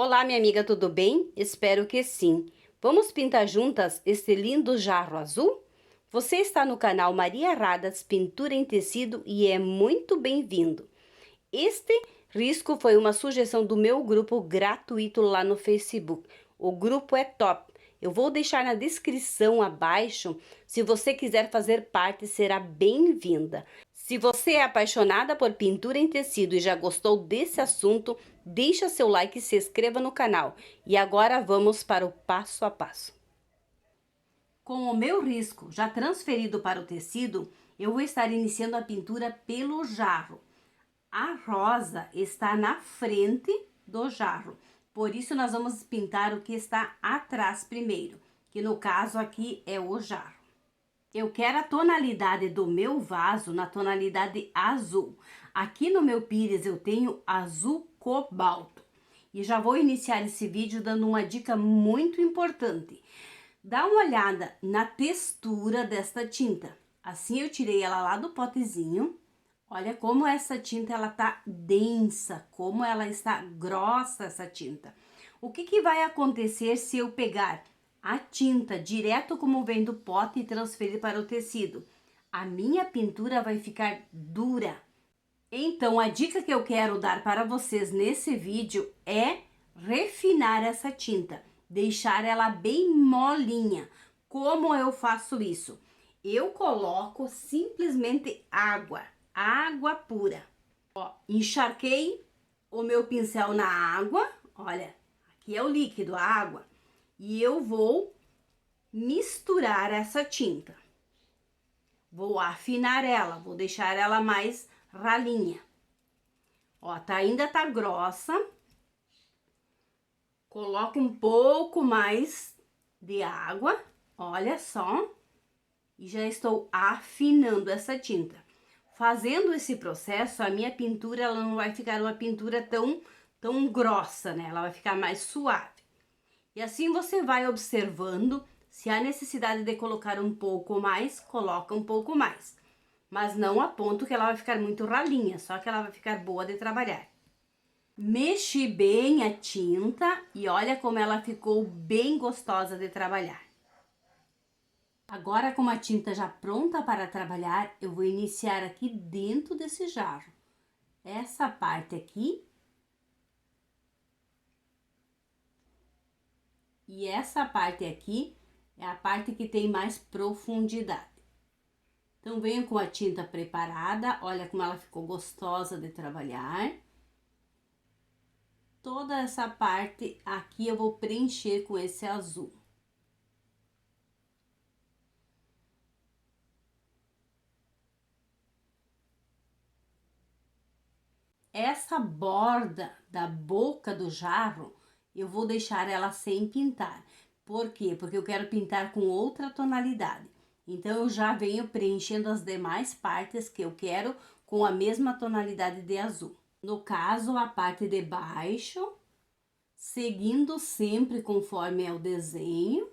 Olá, minha amiga, tudo bem? Espero que sim. Vamos pintar juntas este lindo jarro azul? Você está no canal Maria Radas Pintura em Tecido e é muito bem-vindo. Este risco foi uma sugestão do meu grupo gratuito lá no Facebook. O grupo é top. Eu vou deixar na descrição abaixo. Se você quiser fazer parte, será bem-vinda. Se você é apaixonada por pintura em tecido e já gostou desse assunto, deixa seu like e se inscreva no canal. E agora vamos para o passo a passo. Com o meu risco já transferido para o tecido, eu vou estar iniciando a pintura pelo jarro. A rosa está na frente do jarro, por isso nós vamos pintar o que está atrás primeiro, que no caso aqui é o jarro. Eu quero a tonalidade do meu vaso na tonalidade azul. Aqui no meu pires eu tenho azul cobalto. E já vou iniciar esse vídeo dando uma dica muito importante. Dá uma olhada na textura desta tinta. Assim eu tirei ela lá do potezinho. Olha como essa tinta ela tá densa, como ela está grossa essa tinta. O que vai acontecer se eu pegar a tinta direto como vem do pote e transferir para o tecido? A minha pintura vai ficar dura. Então, a dica que eu quero dar para vocês nesse vídeo é refinar essa tinta, deixar ela bem molinha. Como eu faço isso? Eu coloco simplesmente água pura. Ó, encharquei o meu pincel na água, olha, aqui é o líquido, a água, e eu vou misturar essa tinta. Vou afinar ela, vou deixar ela mais ralinha. Ó, ainda tá grossa. Coloco um pouco mais de água, olha só, e já estou afinando essa tinta. Fazendo esse processo, a minha pintura ela não vai ficar uma pintura tão grossa, né? Ela vai ficar mais suave. E assim você vai observando, se há necessidade de colocar um pouco mais, coloca um pouco mais. Mas não a ponto que ela vai ficar muito ralinha, só que ela vai ficar boa de trabalhar. Mexi bem a tinta e olha como ela ficou bem gostosa de trabalhar. Agora, com a tinta já pronta para trabalhar, eu vou iniciar aqui dentro desse jarro. Essa parte aqui. E essa parte aqui é a parte que tem mais profundidade. Então, venho com a tinta preparada, olha como ela ficou gostosa de trabalhar. Toda essa parte aqui eu vou preencher com esse azul. Essa borda da boca do jarro, eu vou deixar ela sem pintar. Por quê? Porque eu quero pintar com outra tonalidade. Então, eu já venho preenchendo as demais partes que eu quero com a mesma tonalidade de azul. No caso, a parte de baixo, seguindo sempre conforme é o desenho.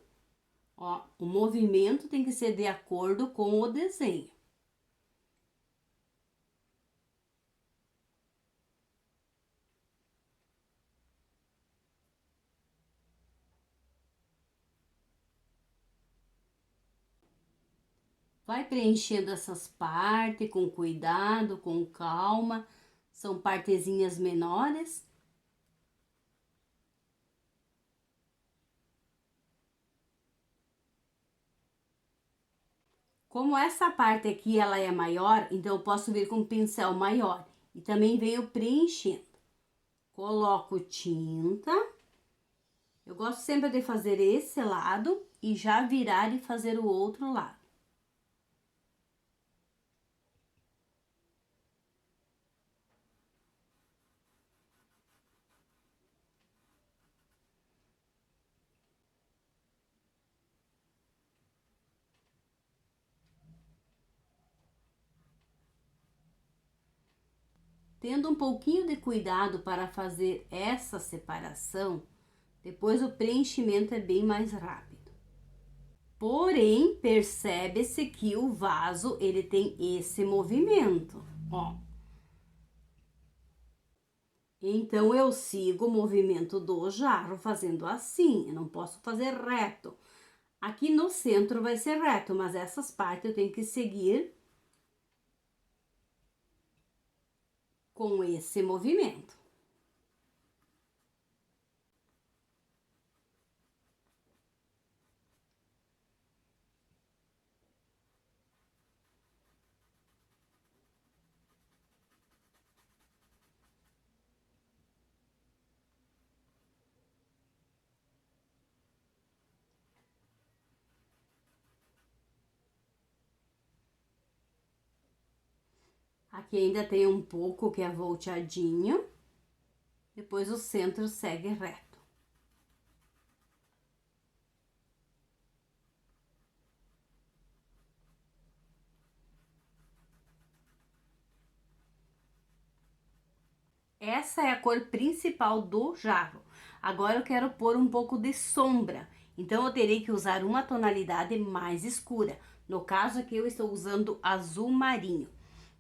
Ó, o movimento tem que ser de acordo com o desenho. Vai preenchendo essas partes com cuidado, com calma. São partezinhas menores. Como essa parte aqui ela é maior, então eu posso vir com um pincel maior. E também venho preenchendo. Coloco tinta. Eu gosto sempre de fazer esse lado e já virar e fazer o outro lado. Tendo um pouquinho de cuidado para fazer essa separação, depois o preenchimento é bem mais rápido. Porém, percebe-se que o vaso, ele tem esse movimento, ó. Então, eu sigo o movimento do jarro fazendo assim, eu não posso fazer reto. Aqui no centro vai ser reto, mas essas partes eu tenho que seguir com esse movimento. Aqui ainda tem um pouco que é volteadinho, depois o centro segue reto. Essa é a cor principal do jarro. Agora eu quero pôr um pouco de sombra, então eu terei que usar uma tonalidade mais escura. No caso aqui eu estou usando azul marinho.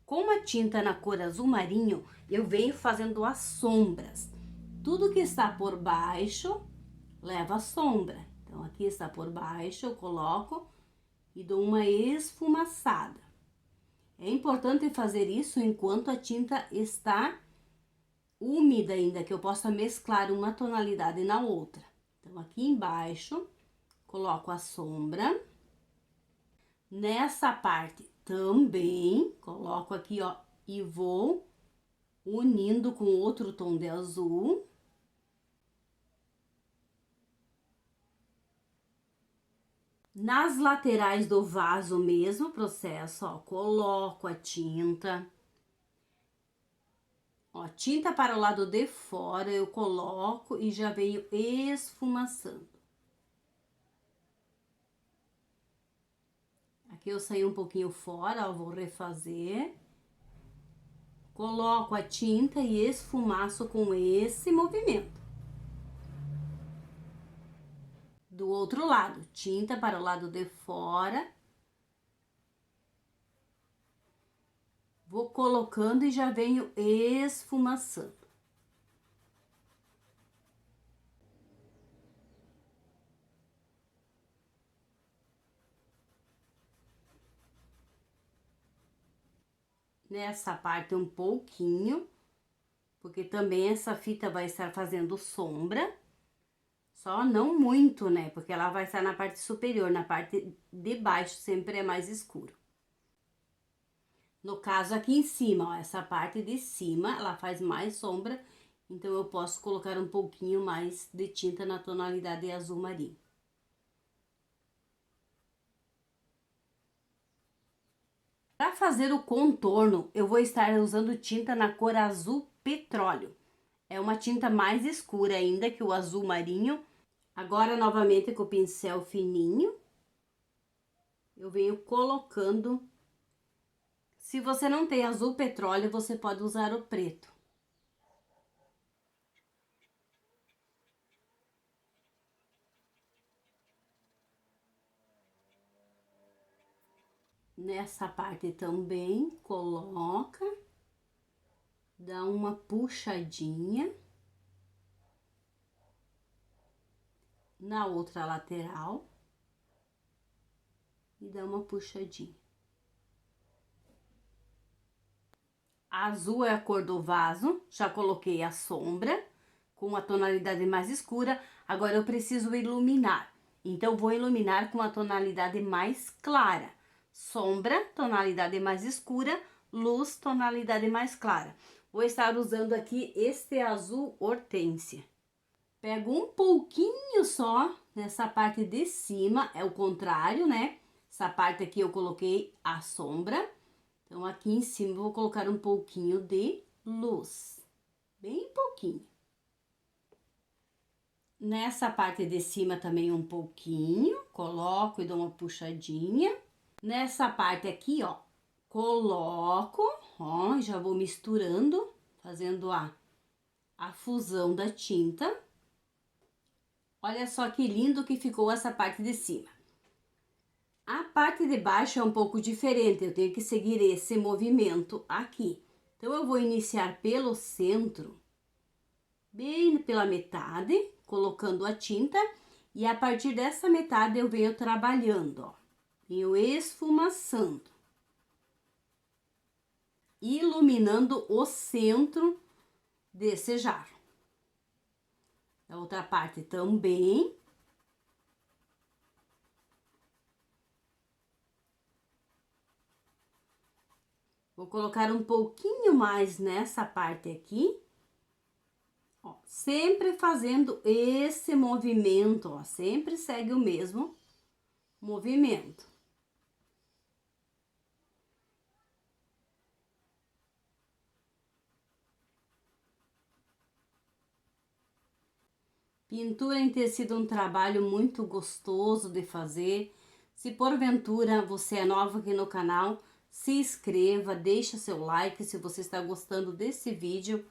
Com a tinta na cor azul marinho, eu venho fazendo as sombras. Tudo que está por baixo leva sombra. Então aqui está por baixo, eu coloco e dou uma esfumaçada. É importante fazer isso enquanto a tinta está úmida ainda, que eu possa mesclar uma tonalidade na outra. Então, aqui embaixo, coloco a sombra. Nessa parte também, coloco aqui, ó, e vou unindo com outro tom de azul. Nas laterais do vaso, mesmo processo, ó, coloco a tinta. Ó, tinta para o lado de fora, eu coloco e já venho esfumaçando. Aqui eu saí um pouquinho fora, ó, vou refazer. Coloco a tinta e esfumaço com esse movimento. Do outro lado, tinta para o lado de fora. Vou colocando e já venho esfumaçando. Nessa parte um pouquinho, porque também essa fita vai estar fazendo sombra. Só não muito, né? Porque ela vai estar na parte superior, na parte de baixo sempre é mais escuro. No caso aqui em cima, ó, essa parte de cima, ela faz mais sombra, então eu posso colocar um pouquinho mais de tinta na tonalidade azul marinho. Para fazer o contorno, eu vou estar usando tinta na cor azul petróleo. É uma tinta mais escura ainda que o azul marinho. Agora, novamente com o pincel fininho, eu venho colocando. Se você não tem azul petróleo, você pode usar o preto. Nessa parte também, coloca, dá uma puxadinha. Na outra lateral. E dá uma puxadinha. Azul é a cor do vaso, já coloquei a sombra com a tonalidade mais escura. Agora eu preciso iluminar, então vou iluminar com a tonalidade mais clara. Sombra, tonalidade mais escura, luz, tonalidade mais clara. Vou estar usando aqui este azul hortênsia. Pego um pouquinho só nessa parte de cima, é o contrário, né? Essa parte aqui eu coloquei a sombra. Então, aqui em cima eu vou colocar um pouquinho de luz, bem pouquinho. Nessa parte de cima também um pouquinho, coloco e dou uma puxadinha. Nessa parte aqui, ó, coloco, ó, já vou misturando, fazendo a fusão da tinta. Olha só que lindo que ficou essa parte de cima. A parte de baixo é um pouco diferente, eu tenho que seguir esse movimento aqui. Então, eu vou iniciar pelo centro bem pela metade, colocando a tinta. E a partir dessa metade eu venho trabalhando, ó. Venho esfumaçando. Iluminando o centro desse jarro. A outra parte também. Vou colocar um pouquinho mais nessa parte aqui. Ó, sempre fazendo esse movimento, ó, sempre segue o mesmo movimento. Pintura em tecido é um trabalho muito gostoso de fazer. Se porventura você é nova aqui no canal, se inscreva, deixa seu like se você está gostando desse vídeo.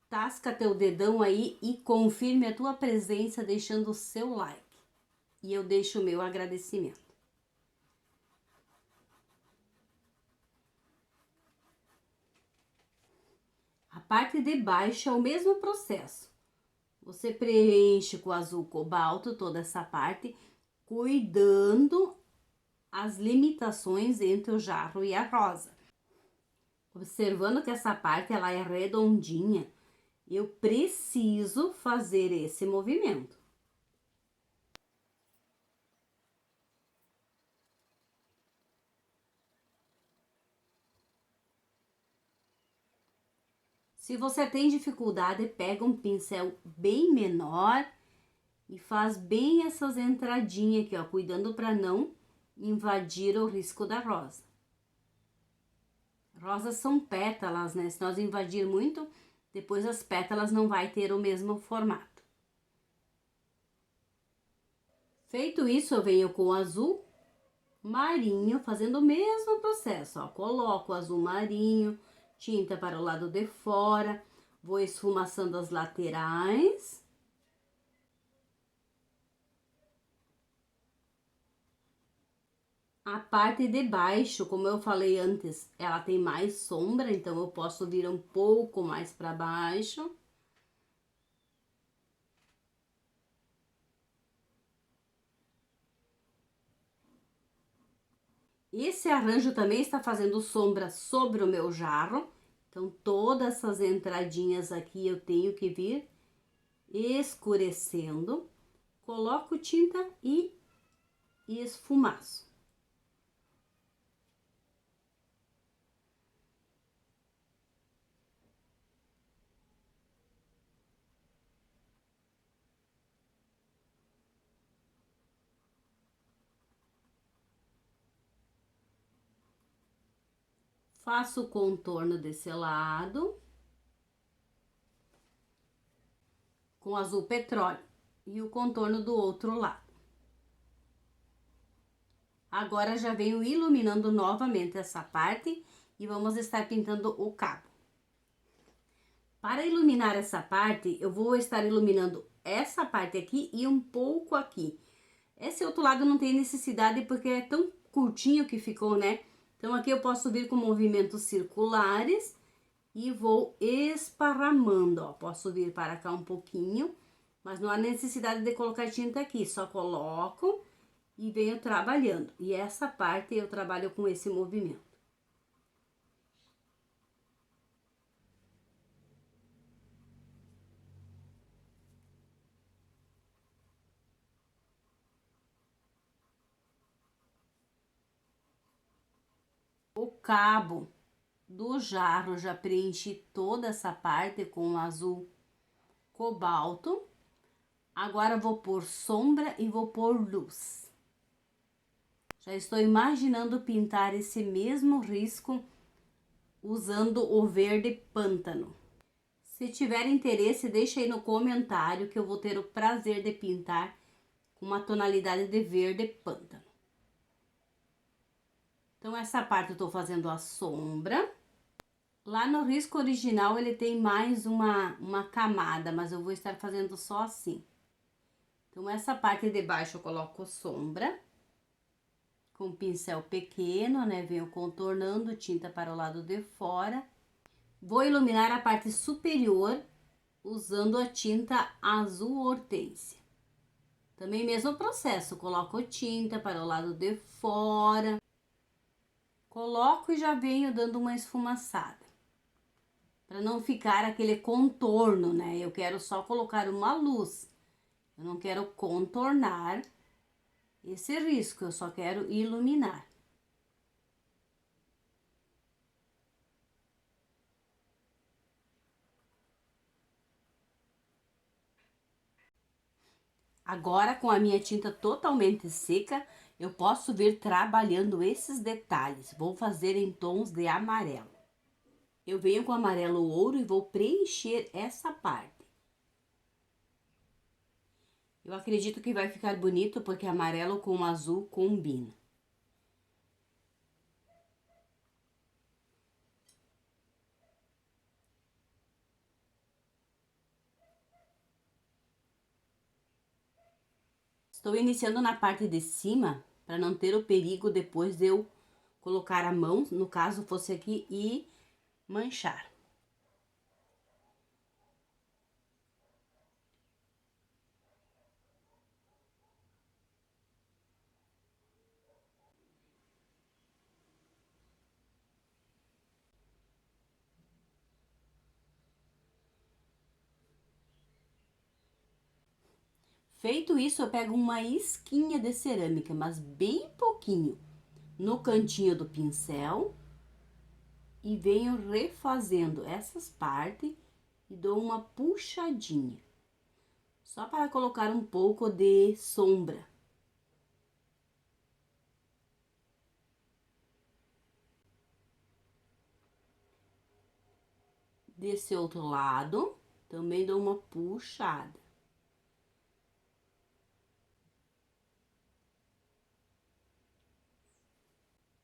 Tasca teu dedão aí e confirme a tua presença deixando o seu like. E eu deixo o meu agradecimento. A parte de baixo é o mesmo processo. Você preenche com azul cobalto toda essa parte, cuidando as limitações entre o jarro e a rosa. Observando que essa parte ela é redondinha, eu preciso fazer esse movimento. Se você tem dificuldade, pega um pincel bem menor e faz bem essas entradinhas aqui, ó, cuidando para não invadir o risco da rosa. Rosas são pétalas, né? Se nós invadir muito, depois as pétalas não vai ter o mesmo formato. Feito isso, eu venho com o azul marinho, fazendo o mesmo processo, ó. Coloco o azul marinho, tinta para o lado de fora, vou esfumaçando as laterais. A parte de baixo, como eu falei antes, ela tem mais sombra, então eu posso vir um pouco mais para baixo. Esse arranjo também está fazendo sombra sobre o meu jarro, então todas essas entradinhas aqui eu tenho que vir escurecendo. Coloco tinta e esfumaço. Faço o contorno desse lado com azul petróleo e o contorno do outro lado. Agora já venho iluminando novamente essa parte e vamos estar pintando o cabo. Para iluminar essa parte, eu vou estar iluminando essa parte aqui e um pouco aqui. Esse outro lado não tem necessidade porque é tão curtinho que ficou, né? Então aqui eu posso vir com movimentos circulares e vou esparramando, ó. Posso vir para cá um pouquinho, mas não há necessidade de colocar tinta aqui, só coloco e venho trabalhando. E essa parte eu trabalho com esse movimento. O cabo do jarro já preenchi toda essa parte com azul cobalto. Agora vou pôr sombra e vou pôr luz. Já estou imaginando pintar esse mesmo risco usando o verde pântano. Se tiver interesse, deixa aí no comentário que eu vou ter o prazer de pintar com uma tonalidade de verde pântano. Então, essa parte eu tô fazendo a sombra. Lá no risco original ele tem mais uma camada, mas eu vou estar fazendo só assim. Então, essa parte de baixo eu coloco sombra. Com um pincel pequeno, né? Venho contornando, tinta para o lado de fora. Vou iluminar a parte superior usando a tinta azul hortênsia. Também mesmo processo, coloco tinta para o lado de fora, coloco e já venho dando uma esfumaçada. Para não ficar aquele contorno, né? Eu quero só colocar uma luz. Eu não quero contornar esse risco, eu só quero iluminar. Agora, com a minha tinta totalmente seca, eu posso vir trabalhando esses detalhes. Vou fazer em tons de amarelo. Eu venho com amarelo ouro e vou preencher essa parte. Eu acredito que vai ficar bonito porque amarelo com azul combina. Estou iniciando na parte de cima para não ter o perigo depois de eu colocar a mão, no caso fosse aqui, e manchar. Feito isso, eu pego uma isquinha de cerâmica, mas bem pouquinho, no cantinho do pincel e venho refazendo essas partes e dou uma puxadinha, só para colocar um pouco de sombra. Desse outro lado, também dou uma puxada.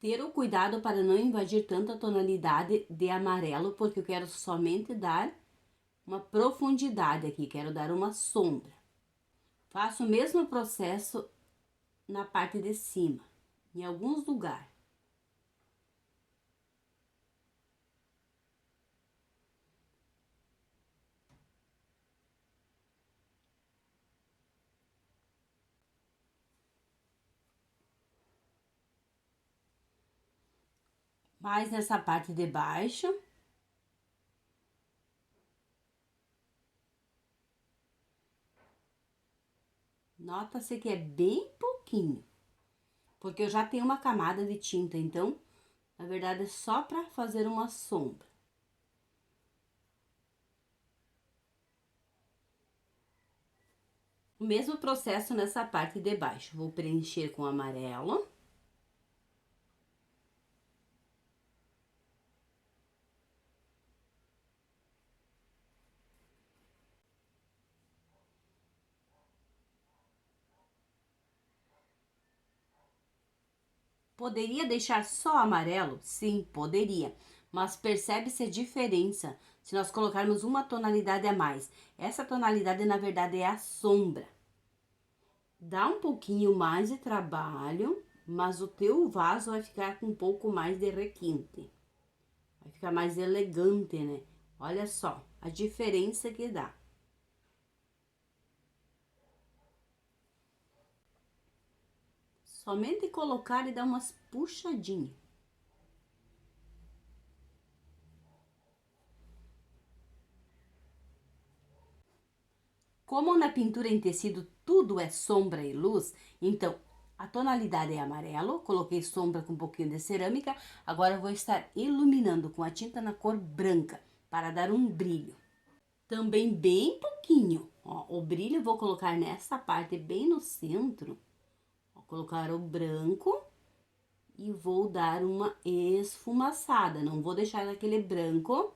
Ter o cuidado para não invadir tanta tonalidade de amarelo, porque eu quero somente dar uma profundidade aqui, quero dar uma sombra. Faço o mesmo processo na parte de cima, em alguns lugares. Mais nessa parte de baixo. Nota-se que é bem pouquinho, porque eu já tenho uma camada de tinta, então, na verdade, é só para fazer uma sombra. O mesmo processo nessa parte de baixo. Vou preencher com amarelo. Poderia deixar só amarelo? Sim, poderia. Mas percebe-se a diferença se nós colocarmos uma tonalidade a mais. Essa tonalidade, na verdade, é a sombra. Dá um pouquinho mais de trabalho, mas o teu vaso vai ficar com um pouco mais de requinte. Vai ficar mais elegante, né? Olha só a diferença que dá. Somente colocar e dar umas puxadinhas. Como na pintura em tecido tudo é sombra e luz, então a tonalidade é amarelo, coloquei sombra com um pouquinho de cerâmica, agora eu vou estar iluminando com a tinta na cor branca, para dar um brilho. Também bem pouquinho, ó, o brilho eu vou colocar nessa parte bem no centro, vou colocar o branco e vou dar uma esfumaçada, não vou deixar aquele branco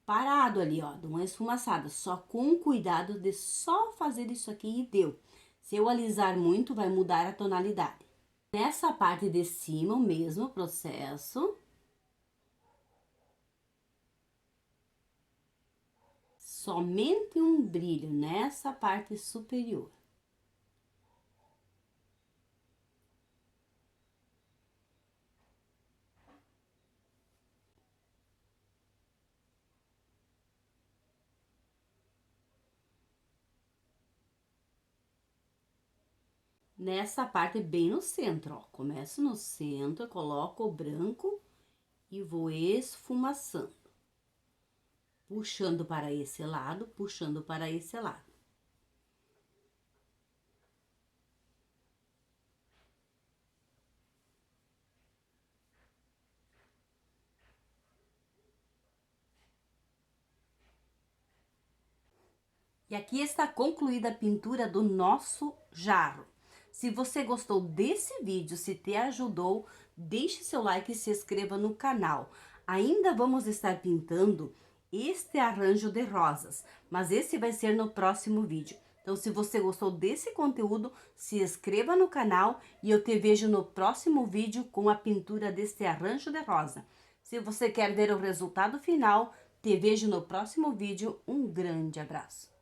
parado ali, ó, de uma esfumaçada, só com cuidado de só fazer isso aqui e deu. Se eu alisar muito, vai mudar a tonalidade. Nessa parte de cima, o mesmo processo. Somente um brilho nessa parte superior. nessa parte bem no centro, ó. Começo no centro, coloco o branco e vou esfumaçando. Puxando para esse lado, puxando para esse lado. E aqui está concluída a pintura do nosso jarro. Se você gostou desse vídeo, se te ajudou, deixe seu like e se inscreva no canal. Ainda vamos estar pintando este arranjo de rosas, mas esse vai ser no próximo vídeo. Então, se você gostou desse conteúdo, se inscreva no canal e eu te vejo no próximo vídeo com a pintura deste arranjo de rosa. Se você quer ver o resultado final, te vejo no próximo vídeo. Um grande abraço.